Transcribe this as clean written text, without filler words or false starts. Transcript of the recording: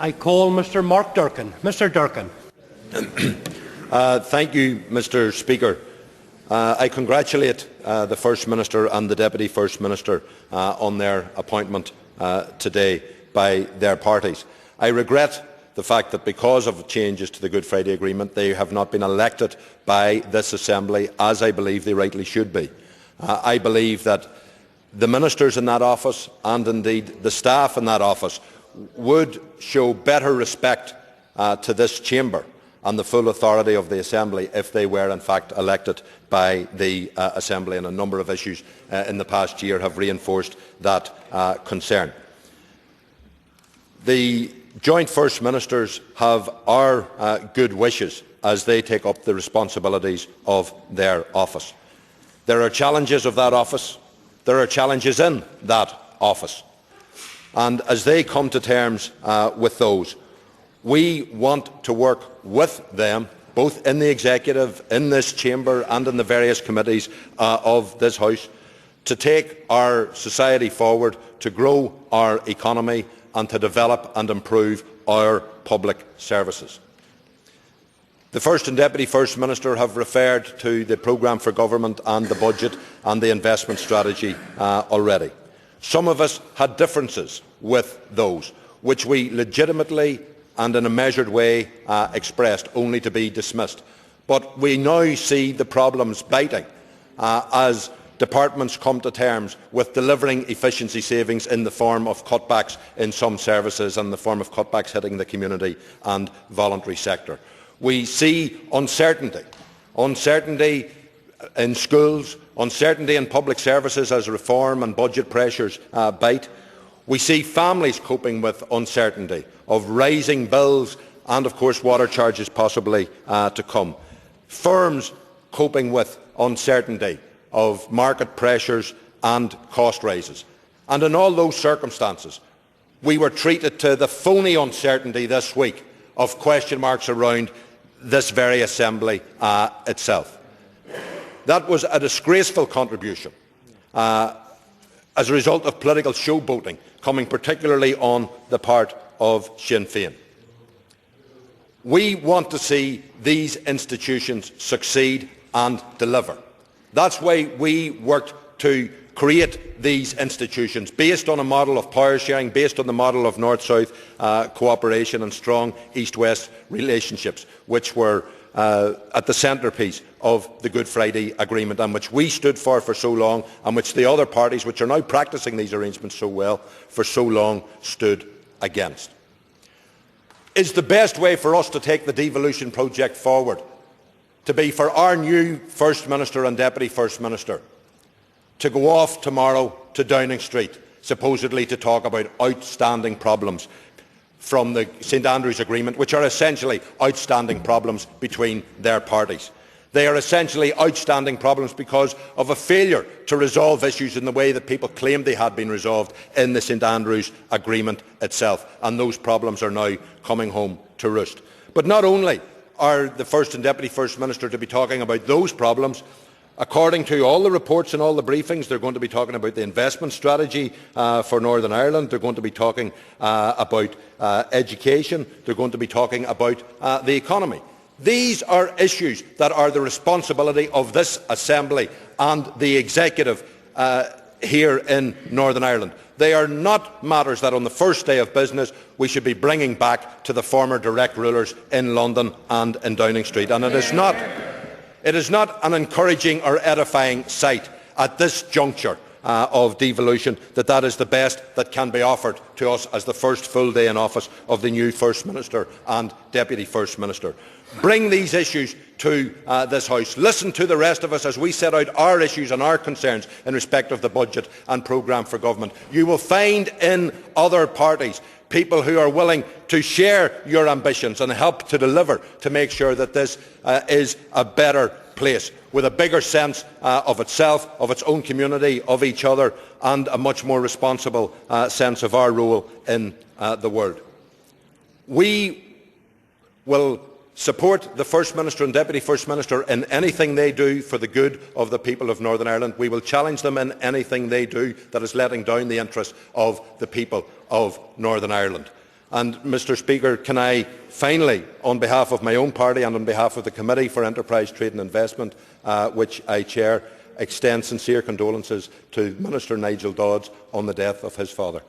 I call Mr. Mark Durkan. Mr. Durkan. Thank you, Mr. Speaker. I congratulate the First Minister and the Deputy First Minister on their appointment today by their parties. I regret the fact that because of changes to the Good Friday Agreement they have not been elected by this Assembly, as I believe they rightly should be. I believe that the ministers in that office and indeed the staff in that office would show better respect to this chamber and the full authority of the Assembly if they were in fact elected by the Assembly, and a number of issues in the past year have reinforced that concern. The joint First Ministers have our good wishes as they take up the responsibilities of their office. There are challenges of that office. There are challenges in that office. And as they come to terms with those, we want to work with them, both in the Executive, in this chamber and in the various committees of this House, to take our society forward, to grow our economy and to develop and improve our public services. The First and Deputy First Minister have referred to the programme for government and the budget and the investment strategy already. Some of us had differences with those, which we legitimately and in a measured way expressed, only to be dismissed. But we now see the problems biting as departments come to terms with delivering efficiency savings in the form of cutbacks in some services and the form of cutbacks hitting the community and voluntary sector. We see uncertainty in schools, uncertainty in public services as reform and budget pressures bite. We see families coping with uncertainty of rising bills and, of course, water charges possibly to come. Firms coping with uncertainty of market pressures and cost rises. And in all those circumstances, we were treated to the phony uncertainty this week of question marks around this very Assembly itself. That was a disgraceful contribution as a result of political showboating, coming particularly on the part of Sinn Féin. We want to see these institutions succeed and deliver. That's why we worked to create these institutions, based on a model of power sharing, based on the model of North-South cooperation and strong East-West relationships, which were at the centrepiece of the Good Friday Agreement, and which we stood for so long, and which the other parties, which are now practising these arrangements so well, for so long stood against. Is the best way for us to take the devolution project forward to be for our new First Minister and Deputy First Minister to go off tomorrow to Downing Street, supposedly to talk about outstanding problems from the St Andrews Agreement, which are essentially outstanding problems between their parties? They are essentially outstanding problems because of a failure to resolve issues in the way that people claimed they had been resolved in the St Andrews Agreement itself, and those problems are now coming home to roost. But not only are the First and Deputy First Minister to be talking about those problems, according to all the reports and all the briefings, they're going to be talking about the investment strategy for Northern Ireland, they're going to be talking about education, they're going to be talking about the economy. These are issues that are the responsibility of this Assembly and the Executive here in Northern Ireland. They are not matters that on the first day of business we should be bringing back to the former direct rulers in London and in Downing Street. And it is not an encouraging or edifying sight at this juncture of devolution that is the best that can be offered to us as the first full day in office of the new First Minister and Deputy First Minister. Bring these issues to this House. Listen to the rest of us as we set out our issues and our concerns in respect of the budget and programme for government. You will find in other parties people who are willing to share your ambitions and help to deliver to make sure that this is a better place, with a bigger sense of itself, of its own community, of each other, and a much more responsible sense of our role in the world. We will support the First Minister and Deputy First Minister in anything they do for the good of the people of Northern Ireland. We will challenge them in anything they do that is letting down the interests of the people of Northern Ireland. And, Mr Speaker, can I finally, on behalf of my own party and on behalf of the Committee for Enterprise, Trade and Investment, which I chair, extend sincere condolences to Minister Nigel Dodds on the death of his father.